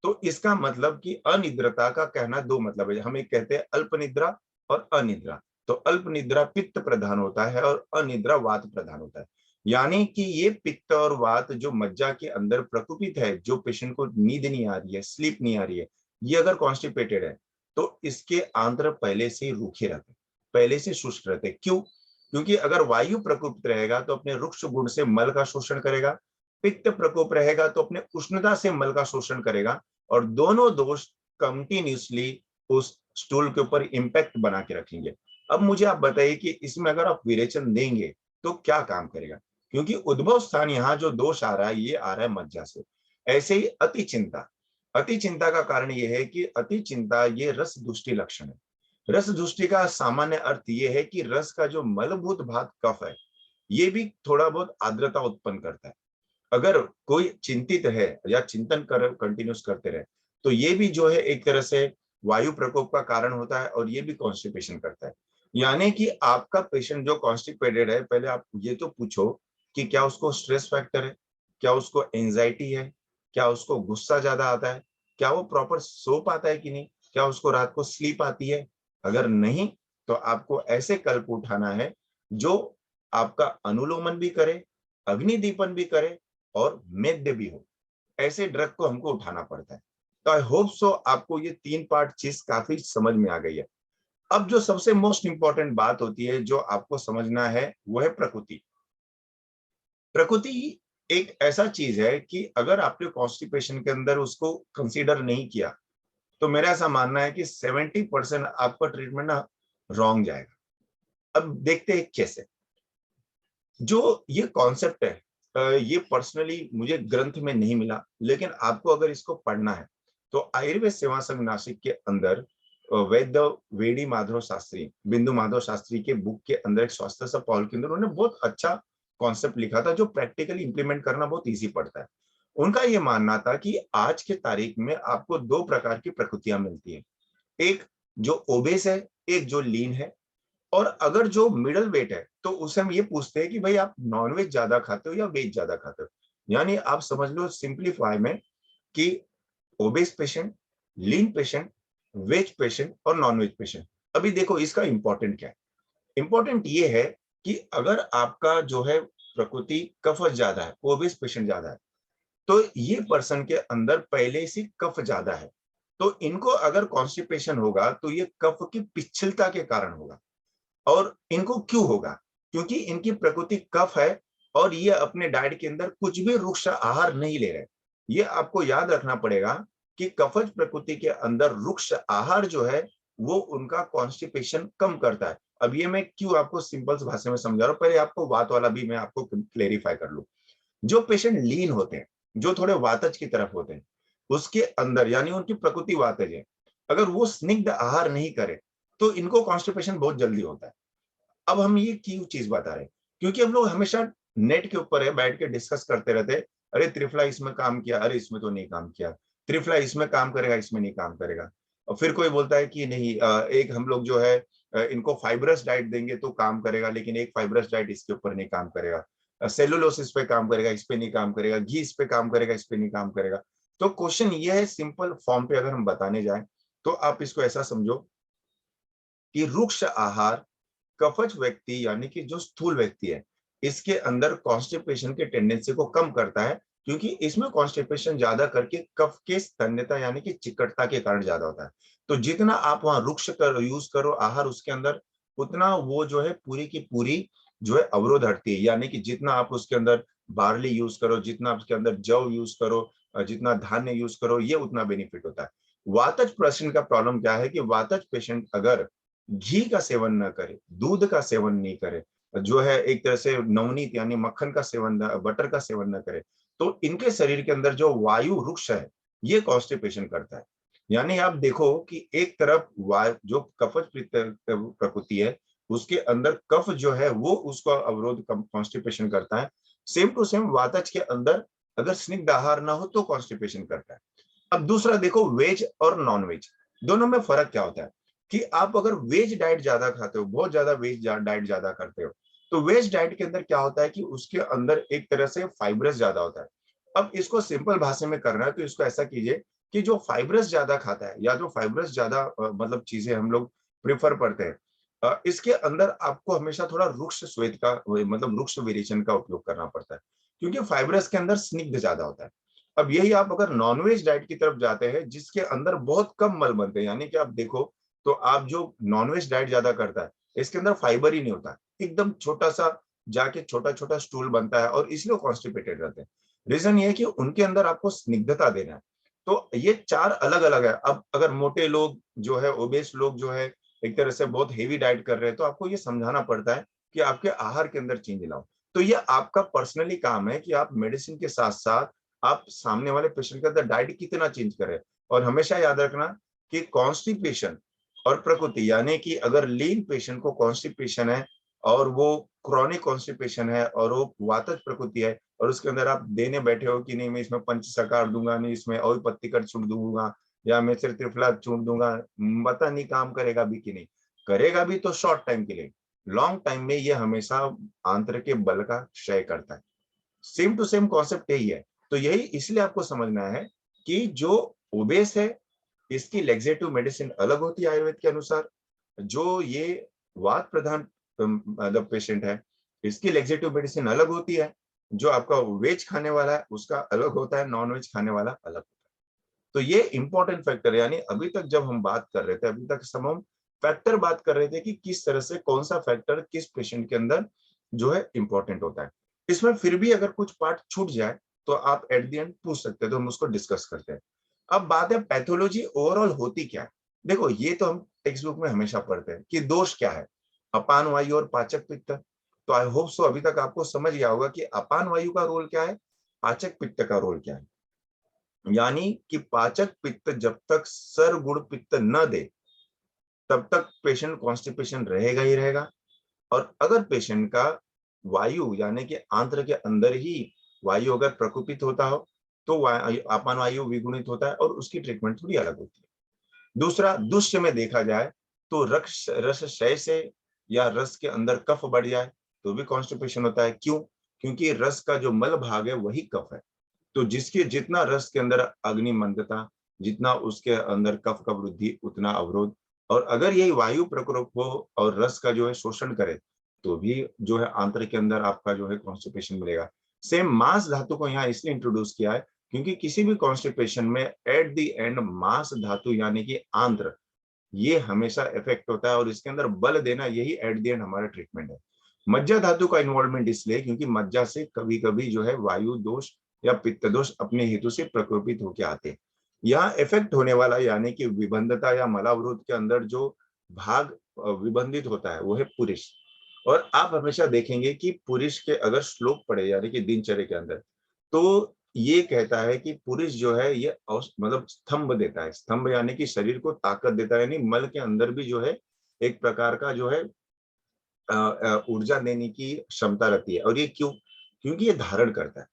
तो इसका मतलब कि अनिद्रता का कहना दो मतलब है। हम एक कहते हैं अल्प निद्रा और अनिद्रा। तो अल्प निद्रा पित्त प्रधान होता है और अनिद्रा वात प्रधान होता है, यानी कि ये पित्त और वात जो मज्जा के अंदर प्रकुपित है, जो पेशेंट को नींद नहीं आ रही है, स्लीप नहीं आ रही है, ये अगर कॉन्स्टिपेटेड है, तो इसके आंत्र पहले से रूखे रहते, पहले से शुष्क रहते। क्यों? क्योंकि अगर वायु प्रकोपित रहेगा तो अपने रुक्ष गुण से मल का शोषण करेगा, पित्त प्रकोप रहेगा तो अपने उष्णता से मल का शोषण करेगा, और दोनों दोष कंटिन्यूसली उस स्टूल के ऊपर इंपैक्ट बना के रखेंगे। अब मुझे आप बताइए कि इसमें अगर आप विरेचन देंगे तो क्या काम करेगा? क्योंकि उद्भव स्थान यहाँ जो दोष आ रहा है ये आ रहा है मज्जा से। ऐसे ही अति चिंता, अति चिंता का कारण ये है कि अति चिंता ये रस दुष्टि लक्षण है। रस दुष्टि का सामान्य अर्थ ये है कि रस का जो मलभूत भाग कफ है, ये भी थोड़ा बहुत आर्द्रता उत्पन्न करता है। अगर कोई चिंतित है या चिंतन कर कंटिन्यूस करते रहे, तो ये भी जो है एक तरह से वायु प्रकोप का कारण होता है, और ये भी कॉन्स्टिपेशन करता है। यानी कि आपका पेशेंट जो कॉन्स्टिपेटेड है, पहले आप ये तो पूछो कि क्या उसको स्ट्रेस फैक्टर है, क्या उसको एंजाइटी है, क्या उसको गुस्सा ज्यादा आता है, क्या वो प्रॉपर सो पाता है कि नहीं, क्या उसको रात को स्लीप आती है? अगर नहीं, तो आपको ऐसे कल्प उठाना है जो आपका अनुलोमन भी करे, अग्निदीपन भी करे, और मेद्य भी हो। ऐसे ड्रग को हमको उठाना पड़ता है। तो आई होप सो आपको ये 3 पार्ट चीज काफी समझ में आ गई है। अब जो सबसे मोस्ट इंपॉर्टेंट बात होती है जो आपको समझना है, वो है प्रकृति। प्रकृति एक ऐसा चीज है कि अगर आपने कॉन्स्टिपेशन के अंदर उसको कंसीडर नहीं किया, तो मेरा ऐसा मानना है कि 70% आपका ट्रीटमेंट ना रॉन्ग जाएगा। अब देखते हैं कैसे। जो ये कॉन्सेप्ट है, ये पर्सनली मुझे ग्रंथ में नहीं मिला, लेकिन आपको अगर इसको पढ़ना है तो आयुर्वेद सेवा संघ नासिक के अंदर वैद्य वेडी माधव शास्त्री, बिंदु माधव शास्त्री के बुक के अंदर एक स्वास्थ्य सा पॉल के अंदर उन्होंने बहुत अच्छा कॉन्सेप्ट लिखा था, जो प्रैक्टिकली इंप्लीमेंट करना बहुत इजी पड़ता है। उनका ये मानना था कि आज के तारीख में आपको 2 प्रकार की प्रकृतियां मिलती है, एक जो ओबेस है, एक जो लीन है। और अगर जो मिडल वेट है, तो उससे हम ये पूछते हैं कि भाई आप नॉनवेज ज्यादा खाते हो या वेज ज्यादा खाते हो? यानी आप समझ लो सिंप्लीफाई में कि ओबेस पेशेंट, लीन पेशेंट, वेज पेशेंट और नॉनवेज पेशेंट। अभी देखो इसका इंपॉर्टेंट क्या है। इंपॉर्टेंट ये है कि अगर आपका जो है प्रकृति कफ ज्यादा है, ओबेस पेशेंट ज्यादा है, तो ये पर्सन के अंदर पहले से कफ ज्यादा है, तो इनको अगर कॉन्स्टिपेशन होगा तो ये कफ की पिछलता के कारण होगा। और इनको क्यों होगा? क्योंकि इनकी प्रकृति कफ है और ये अपने डाइट के अंदर कुछ भी रुक्ष आहार नहीं ले रहे। ये आपको याद रखना पड़ेगा कि कफज प्रकृति के अंदर रुक्ष आहार जो है वो उनका कॉन्स्टिपेशन कम करता है। अब ये मैं क्यों आपको सिंपल भाषा में समझा रहा हूँ, पहले आपको वात वाला भी मैं आपको क्लेरिफाई कर लूं। जो पेशेंट लीन होते हैं, जो थोड़े वातज की तरफ होते हैं, उसके अंदर यानी उनकी प्रकृति वातज है, अगर वो स्निग्ध आहार नहीं करे तो इनको कॉन्स्टिपेशन बहुत जल्दी होता है। अब हम ये क्यों चीज बता रहे हैं? क्योंकि हम लोग हमेशा नेट के ऊपर है बैठ के डिस्कस करते रहते हैं, अरे त्रिफला इसमें काम किया, अरे इसमें तो नहीं काम किया, त्रिफला इसमें काम करेगा, इसमें नहीं काम करेगा। और फिर कोई बोलता है कि नहीं, एक हम लोग जो है इनको फाइब्रस डाइट देंगे तो काम करेगा, लेकिन एक फाइब्रस डाइट इसके ऊपर नहीं काम करेगा, सेलुलोसिस पे काम करेगा, इस पे नहीं काम करेगा, घी इस पे काम करेगा, इस पे नहीं काम करेगा। तो क्वेश्चन ये है, सिंपल फॉर्म पे अगर हम बताने जाए तो आप इसको ऐसा समझो कि रुक्ष आहार कफज व्यक्ति यानी कि जो स्थूल व्यक्ति है, इसके अंदर कॉन्स्टिपेशन के टेंडेंसी को कम करता है, क्योंकि इसमें कॉन्स्टिपेशन ज्यादा करके कफ के स्तन्यता यानी कि चिकटता के कारण ज्यादा होता है। तो जितना आप वहां रुक्ष कर यूज करो आहार उसके अंदर, उतना वो जो है पूरी की पूरी जो है अवरोध हटती है। यानी कि जितना आप उसके अंदर बार्ली यूज करो, जितना आप उसके अंदर जव यूज करो, जितना धान्य यूज करो, ये उतना बेनिफिट होता है। वातज पेशेंट का प्रॉब्लम क्या है कि वातज पेशेंट अगर घी का सेवन न करे, दूध का सेवन नहीं करे, जो है एक तरह से नवनीत यानी मक्खन का सेवन, बटर का सेवन न करे, तो इनके शरीर के अंदर जो वायु रुक्ष है ये कॉन्स्टिपेशन करता है। यानी आप देखो कि एक तरफ वायु जो कफज प्रकृति है उसके अंदर कफ जो है वो उसको अवरोध कॉन्स्टिपेशन करता है। सेम टू सेम वातज के अंदर अगर स्निग्ध आहार ना हो तो कॉन्स्टिपेशन करता है। अब दूसरा देखो, वेज और नॉन वेज दोनों में फर्क क्या होता है कि आप अगर वेज डाइट ज्यादा खाते हो, बहुत ज्यादा वेज डाइट ज्यादा करते हो, तो वेज डाइट के अंदर क्या होता है कि उसके अंदर एक तरह से फाइब्रस ज्यादा होता है। अब इसको सिंपल भाषा में करना है तो इसको ऐसा कीजिए कि जो फाइब्रस ज्यादा खाता है या जो फाइब्रस ज्यादा मतलब चीजें हम लोग प्रिफर करते हैं, इसके अंदर आपको हमेशा थोड़ा रुक्ष श्वेत का मतलब रुक्ष वेरिएशन का उपयोग करना पड़ता है, क्योंकि फाइब्रस के अंदर स्निग्ध ज्यादा होता है। अब यही आप अगर नॉनवेज डाइट की तरफ जाते हैं जिसके अंदर बहुत कम मल बनते हैं, यानी कि आप देखो तो आप जो नॉनवेज डाइट ज्यादा करता है इसके अंदर फाइबर ही नहीं होता, एकदम छोटा सा जाके छोटा छोटा स्टूल बनता है और इसलिए कॉन्स्टिपेटेड रहते हैं। रीजन ये है कि उनके अंदर आपको स्निग्धता देना है। तो ये चार अलग अलग है। अब अगर मोटे लोग जो है, ओबेस लोग जो है, एक तरह से बहुत हेवी डाइट कर रहे हैं, तो आपको ये समझाना पड़ता है कि आपके आहार के अंदर चेंज लाओ। तो ये आपका पर्सनली काम है कि आप मेडिसिन के साथ साथ आप सामने वाले पेशेंट के अंदर डाइट कितना चेंज करें। और हमेशा याद रखना कि कॉन्स्टिपेशन और प्रकृति यानी कि अगर लीन पेशेंट को कॉन्स्टिपेशन है और वो क्रॉनिक कॉन्स्टिपेशन है और वो वातज प्रकृति है और उसके अंदर आप देने बैठे हो कि नहीं मैं इसमें पंचसकार दूंगा, नहीं इसमें और पत्तीकर छूट दूंगा, या मैं सिर्फ त्रिफला छूट दूंगा, पता नहीं काम करेगा भी कि नहीं। करेगा भी तो शॉर्ट टाइम के लिए, लॉन्ग टाइम में ये हमेशा आंत्र के बल का क्षय करता है। सेम टू सेम कॉन्सेप्ट यही है। तो यही इसलिए आपको समझना है कि जो ओबेस है इसकी लेग्जेटिव मेडिसिन अलग होती है आयुर्वेद के अनुसार, जो ये वात प्रधान मतलब पेशेंट है इसकी लेग्जेटिव मेडिसिन अलग होती है, जो आपका वेज खाने वाला है उसका अलग होता है, नॉन वेज खाने वाला अलग होता है। तो ये इंपॉर्टेंट फैक्टर है। यानी अभी तक जब हम बात कर रहे थे, अभी तक सब हम फैक्टर बात कर रहे थे कि किस तरह से कौन सा फैक्टर किस पेशेंट के अंदर जो है इंपॉर्टेंट होता है। इसमें फिर भी अगर कुछ पार्ट छूट जाए तो आप एट द एंड पूछ सकते हैं, तो हम उसको डिस्कस करते हैं। अब बात है पैथोलॉजी ओवरऑल होती क्या है। देखो ये तो हम टेक्स्ट बुक में हमेशा पढ़ते हैं कि दोष क्या है, अपान वायु और पाचक पित्त। तो आई होप सो अभी तक आपको समझ गया होगा कि अपान वायु का रोल क्या है, पाचक पित्त का रोल क्या है। यानी कि पाचक पित्त जब तक सर गुण पित्त न दे तब तक पेशेंट कॉन्स्टिपेशन रहेगा ही रहेगा। और अगर पेशेंट का वायु यानी कि आंत्र के अंदर ही वायु अगर प्रकुपित होता हो तो अपान वायु विगुणित होता है और उसकी ट्रीटमेंट थोड़ी अलग होती है। दूसरा, दुष्ट में देखा जाए तो रस क्षय से या रस के अंदर कफ बढ़ जाए तो भी कॉन्स्टिपेशन होता है। क्यों? क्योंकि रस का जो मल भाग है वही कफ है। तो जिसके जितना रस के अंदर अग्नि मंदता, जितना उसके अंदर कफ का वृद्धि उतना अवरोध। और अगर यही वायु प्रकोप हो और रस का जो है शोषण करे तो भी जो है आंत्र के अंदर आपका जो है कॉन्स्टिपेशन मिलेगा। सेम मांस धातु को यहाँ इसलिए इंट्रोड्यूस किया है क्योंकि किसी भी कॉन्स्टिपेशन में एट द एंड मांस धातु यानी कि आंत्र ये हमेशा इफेक्ट होता है और इसके अंदर बल देना यही एट द एंड हमारा ट्रीटमेंट है। मज्जा धातु का इन्वॉल्वमेंट इसलिए क्योंकि मज्जा से कभी कभी जो है वायु दोष या पित्त दोष अपने हेतु से प्रकोपित होकर आते हैं। यहाँ इफेक्ट होने वाला यानी कि विबंधता या मलावरोध के अंदर जो भाग विबंधित होता है वो है पुरुष। और आप हमेशा देखेंगे कि पुरुष के अगर श्लोक पढ़े यानी कि दिनचर्या के अंदर, तो ये कहता है कि पुरुष जो है ये मतलब स्तंभ देता है। स्तंभ यानी कि शरीर को ताकत देता है, यानी मल के अंदर भी जो है एक प्रकार का जो है ऊर्जा देने की क्षमता रहती है। और ये क्यों? क्योंकि ये धारण करता है।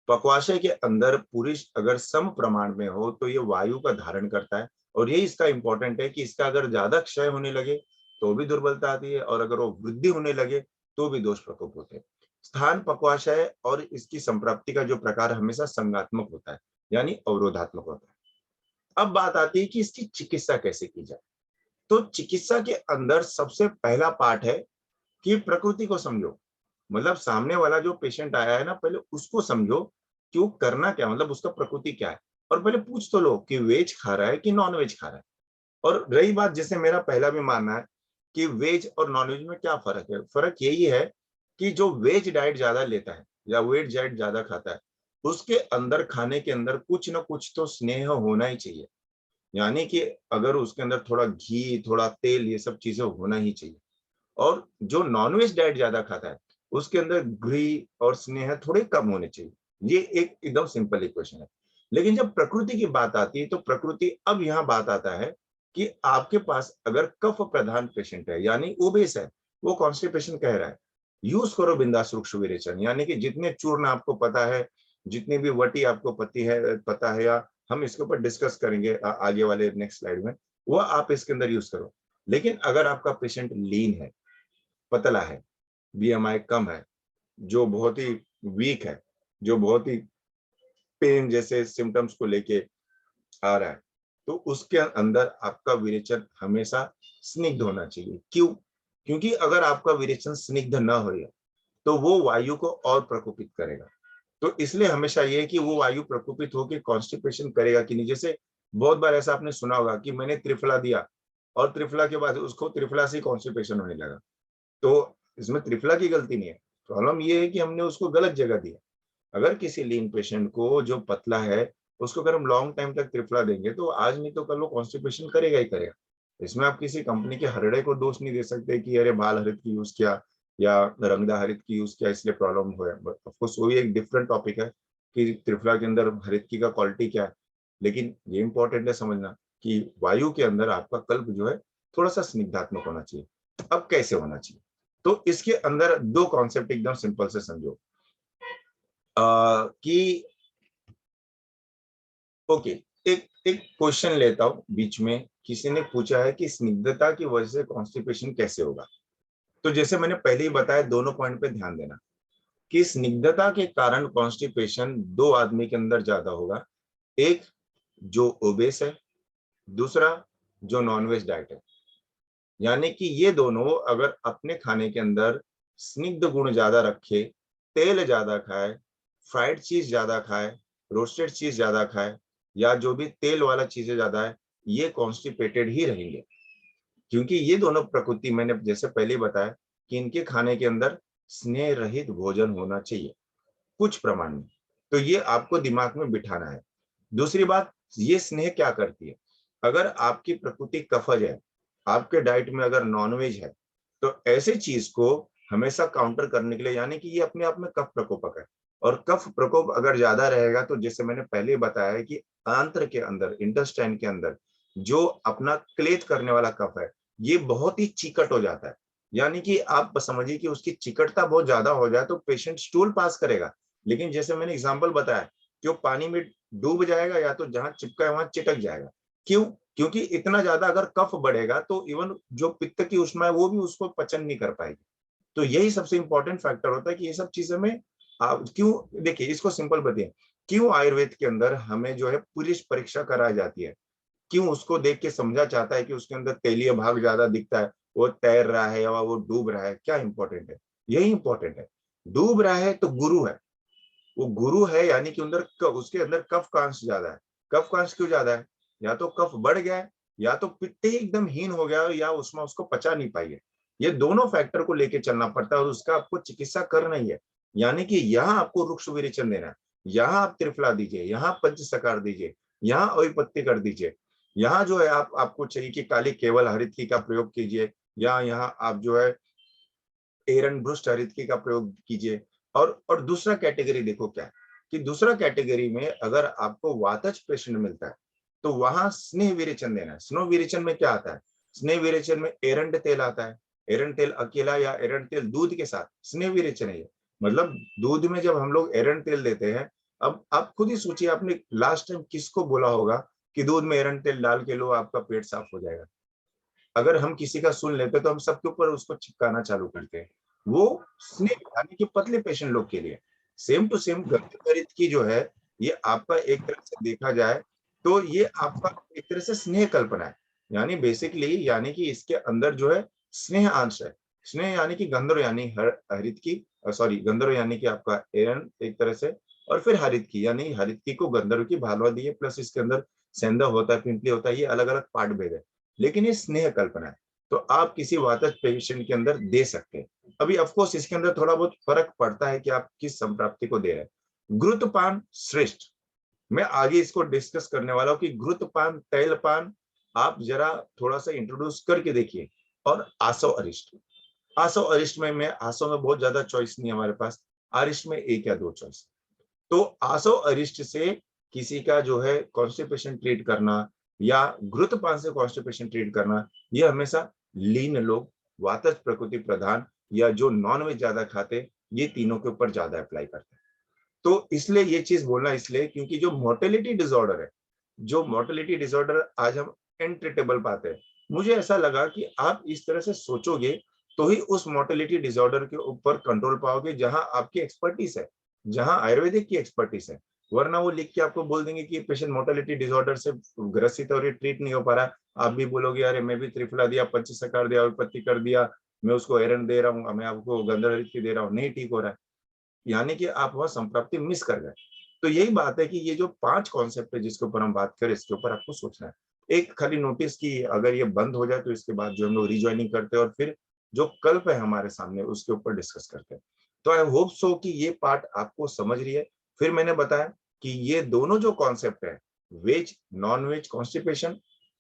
पक्वाशय के अंदर पुरुष अगर सम प्रमाण में हो तो ये वायु का धारण करता है। और ये इसका इंपॉर्टेंट है कि इसका अगर ज्यादा क्षय होने लगे तो भी दुर्बलता आती है, और अगर वो वृद्धि होने लगे तो भी दोष प्रकोप होते हैं। स्थान पक्वाशय और इसकी संप्राप्ति का जो प्रकार हमेशा संगात्मक होता है, यानी अवरोधात्मक होता है। अब बात आती है कि इसकी चिकित्सा कैसे की जाए। तो चिकित्सा के अंदर सबसे पहला पार्ट है कि प्रकृति को समझो। मतलब सामने वाला जो पेशेंट आया है ना, पहले उसको समझो कि वो करना क्या, मतलब उसका प्रकृति क्या है। और पहले पूछ तो लो कि वेज खा रहा है कि नॉन वेज खा रहा है। और रही बात, जैसे मेरा पहला भी मानना है कि वेज और नॉन वेज में क्या फर्क है, फर्क यही है कि जो वेज डाइट ज्यादा लेता है या वेज डाइट ज्यादा खाता है, उसके अंदर खाने के अंदर कुछ ना कुछ तो स्नेह होना ही चाहिए। यानी कि अगर उसके अंदर थोड़ा घी, थोड़ा तेल, ये सब चीजें होना ही चाहिए। और जो नॉनवेज डाइट ज्यादा खाता है उसके अंदर घी और स्नेह थोड़े कम होने चाहिए। ये एक एकदम सिंपल इक्वेशन है। लेकिन जब प्रकृति की बात आती है तो प्रकृति, अब यहाँ बात आता है कि आपके पास अगर कफ प्रधान पेशेंट है यानी ओबेस है, वो कॉन्स्टिपेशन कह रहा है, यूज करो बिंदास वृक्ष विरेचन। यानी कि जितने चूर्ण आपको पता है, जितनी भी वटी आपको पता है, या हम इसके ऊपर डिस्कस करेंगे आगे वाले नेक्स्ट स्लाइड में, वो आप इसके अंदर यूज करो। लेकिन अगर आपका पेशेंट लीन है, पतला है, बीएमआई कम है, जो बहुत ही वीक है, जो बहुत ही पेन जैसे सिम्टम्स को लेके आ रहा है, तो उसके अंदर आपका विरेचन हमेशा स्निग्ध होना चाहिए। क्यों? क्योंकि अगर आपका विरेचन स्निग्ध न हो तो वो वायु को और प्रकोपित करेगा। तो इसलिए हमेशा ये है कि वो वायु प्रकोपित होकर कॉन्स्टिपेशन करेगा कि नहीं। जैसे बहुत बार ऐसा आपने सुना होगा कि मैंने त्रिफला दिया और त्रिफला के बाद उसको त्रिफला से कॉन्स्टिपेशन होने लगा। तो इसमें त्रिफला की गलती नहीं है, प्रॉब्लम ये है कि हमने उसको गलत जगह दिया। अगर किसी लीन पेशेंट को जो पतला है, उसको अगर हम लॉन्ग टाइम तक त्रिफला देंगे तो आज नहीं तो कल वो कॉन्स्टिपेशन करेगा ही करेगा। इसमें आप किसी कंपनी के हरड़े को दोष नहीं दे सकते कि अरे बाल हरित की यूज किया या रंगदा हरित की यूज किया इसलिए प्रॉब्लम हुआ। ऑफकोर्स वो भी एक डिफरेंट टॉपिक है कि त्रिफला के अंदर हरित की का क्वालिटी क्या है। लेकिन ये इंपॉर्टेंट है समझना कि वायु के अंदर आपका कल्प जो है थोड़ा सा स्निग्धात्मक होना चाहिए। अब कैसे होना चाहिए? तो इसके अंदर दो कॉन्सेप्ट एकदम सिंपल से समझो कि ओके, एक एक क्वेश्चन लेता हूं बीच में। किसी ने पूछा है कि स्निग्धता की वजह से कॉन्स्टिपेशन कैसे होगा। तो जैसे मैंने पहले ही बताया, दोनों पॉइंट पे ध्यान देना कि स्निग्धता के कारण कॉन्स्टिपेशन दो आदमी के अंदर ज्यादा होगा। एक जो ओबेस है, दूसरा जो नॉनवेज डाइट है। यानी कि ये दोनों अगर अपने खाने के अंदर स्निग्ध गुण ज्यादा रखे, तेल ज्यादा खाए, फ्राइड चीज ज्यादा खाए, रोस्टेड चीज ज्यादा खाए, या जो भी तेल वाला चीजें ज्यादा है, ये कॉन्स्टिपेटेड ही रहेंगे। क्योंकि ये दोनों प्रकृति, मैंने जैसे पहले ही बताया कि इनके खाने के अंदर स्नेह रहित भोजन होना चाहिए कुछ प्रमाण में। तो ये आपको दिमाग में बिठाना है। दूसरी बात, ये स्नेह क्या करती है? अगर आपकी प्रकृति कफज है, आपके डाइट में अगर नॉनवेज है, तो ऐसे चीज को हमेशा काउंटर करने के लिए, यानी कि ये अपने आप में कफ प्रकोपक है। और कफ प्रकोप अगर ज्यादा रहेगा तो जैसे मैंने पहले बताया है कि आंत्र के अंदर, इंटेस्टाइन के अंदर जो अपना क्लेथ करने वाला कफ है, ये बहुत ही चिकट हो जाता है। यानी कि आप समझिए कि उसकी चिकटता बहुत ज्यादा हो जाए तो पेशेंट स्टूल पास करेगा, लेकिन जैसे मैंने एग्जांपल बताया कि वो पानी में डूब जाएगा या तो जहां चिपका है वहां चिटक जाएगा। क्यों? क्योंकि इतना ज्यादा अगर कफ बढ़ेगा तो इवन जो पित्त की उष्मा है वो भी उसको पचन नहीं कर पाएगी। तो यही सबसे इंपॉर्टेंट फैक्टर होता है कि ये सब चीजें में आप क्यों, देखिए इसको सिंपल बताइए, क्यों आयुर्वेद के अंदर हमें जो है पुलिस परीक्षा कराई जाती है? क्यों उसको देख के समझा चाहता है कि उसके अंदर तेलीय भाग ज्यादा दिखता है, वो तैर रहा है या वो डूब रहा है? क्या इंपॉर्टेंट है? यही इंपॉर्टेंट है। डूब रहा है तो गुरु है, वो गुरु है, यानी कि अंदर उसके अंदर कफ का अंश ज्यादा है। कफ का अंश क्यों ज्यादा है? या तो कफ बढ़ गया है या तो पित्त ही एकदम हीन हो गया या उसमें उसको पचा नहीं पाई है। ये दोनों फैक्टर को लेके चलना पड़ता है और उसका आपको चिकित्सा करना ही है। यानी कि यहाँ आपको रुक्ष विरेचन देना है, यहाँ आप त्रिफला दीजिए, यहाँ पंचसकार दीजिए, यहाँ अविपत्ति कर दीजिए, यहाँ जो है आपको चाहिए कि काली केवल हरितकी का प्रयोग कीजिए, या यहाँ आप जो है एरन ब्रुस्ट हरितकी का प्रयोग कीजिए। और दूसरा कैटेगरी देखो क्या है, कि दूसरा कैटेगरी में अगर आपको वातज पेशेंट मिलता है तो वहां स्नेह विरेचन देना है। स्नो विरेचन में क्या आता है, स्नेह विरेचन में एरंड तेल आता है, एरंड तेल अकेला या एरंड तेल दूध के साथ स्नेह विरेचन है ये। मतलब दूध में जब हम लोग एरंड तेल देते हैं, अब आप खुद ही सोचिए आपने लास्ट टाइम किसको बोला होगा कि दूध में एरंड तेल डाल के लो आपका पेट साफ हो जाएगा। अगर हम किसी का सुन लेते तो हम सबके ऊपर उसको चिपकाना चालू करते हैं। वो स्नेह यानी कि पतले पेशेंट लोग के लिए सेम टू सेम गर्द की जो है, ये आपका एक तरह से देखा जाए तो ये आपका एक तरह से स्नेह कल्पना है। यानी बेसिकली यानी कि इसके अंदर जो है स्नेह अंश है। स्नेह यानी कि गंधर्व यानी हरित की, सॉरी गंधर्व यानी कि आपका एरन एक तरह से, और फिर हरित की यानी हरित की को गंधर्व की भालवा दी है, प्लस इसके अंदर सेंधा होता है, पिंपली होता है, ये अलग अलग पार्ट भेद है, लेकिन ये स्नेह कल्पना है। तो आप किसी वातज पेशेंट के अंदर दे सकते हैं। अभी ऑफकोर्स इसके अंदर थोड़ा बहुत फर्क पड़ता है कि आप किस संप्राप्ति को दे रहे हैं। घृतपान श्रेष्ठ, मैं आगे इसको डिस्कस करने वाला हूं कि घृतपान तैलपान आप जरा थोड़ा सा इंट्रोड्यूस करके देखिए। और आसव अरिष्ट, आसव अरिष्ट में मैं आसव में बहुत ज्यादा चॉइस नहीं है हमारे पास, अरिष्ट में एक या दो चॉइस। तो आसव अरिष्ट से किसी का जो है कॉन्स्टिपेशन ट्रीट करना या घृतपान से कॉन्स्टिपेशन ट्रीट करना, ये हमेशा लीन लोग, वातज प्रकृति प्रधान या जो नॉनवेज ज्यादा खाते, ये तीनों के ऊपर ज्यादा अप्लाई करते हैं। तो इसलिए ये चीज बोलना इसलिए क्योंकि जो मोर्टेलिटी डिसऑर्डर है, जो मोर्टेलिटी डिसऑर्डर आज हम इनट्रीटेबल पाते हैं, मुझे ऐसा लगा कि आप इस तरह से सोचोगे तो ही उस मोर्टेलिटी डिसऑर्डर के ऊपर कंट्रोल पाओगे जहां आपकी एक्सपर्टीज है, जहां आयुर्वेदिक की एक्सपर्टीज है। वरना वो लिख के आपको बोल देंगे कि पेशेंट मोर्टेलिटी डिसऑर्डर से ग्रसित और ये ट्रीट नहीं हो पा रहा, आप भी बोलोगे अरे मैं भी त्रिफला दिया, पंचसकार दिया, विपत्ति कर दिया, मैं उसको एरन दे रहा हूँ, मैं आपको गंधर्व की दे रहा हूँ, नहीं ठीक हो रहा है, यानी कि आप वह संप्राप्ति मिस कर गए। तो यही बात है कि ये जो 5 कॉन्सेप्ट है जिसके ऊपर हम बात करें, इसके ऊपर आपको सोचना है। एक खाली नोटिस की अगर ये बंद हो जाए तो इसके बाद जो हम लोग रिज्वाइनिंग करते हैं और फिर जो कल्प है हमारे सामने उसके ऊपर डिस्कस करते हैं। तो आई होप सो कि ये पार्ट आपको समझ रही है। फिर मैंने बताया कि ये दोनों जो कॉन्सेप्ट है, veg non veg constipation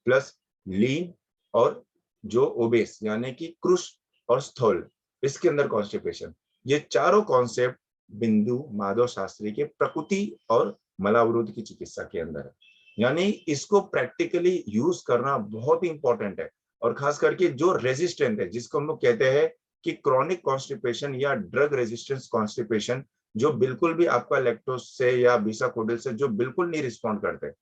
plus lean और जो ओबेस यानी कि कृश और स्थूल, इसके अंदर कॉन्स्टिपेशन, ये चारों कॉन्सेप्ट बिंदु माधव शास्त्री के प्रकृति और मलावरोध की चिकित्सा के अंदर है। यानी इसको प्रैक्टिकली यूज करना बहुत ही इंपॉर्टेंट है। और खास करके जो रेजिस्टेंट है, जिसको हम लोग कहते हैं कि क्रॉनिक कॉन्स्टिपेशन या ड्रग रेजिस्टेंस कॉन्स्टिपेशन, जो बिल्कुल भी आपका लैक्टोज से या बीसाकोडिल से जो बिल्कुल नहीं रिस्पॉन्ड करते,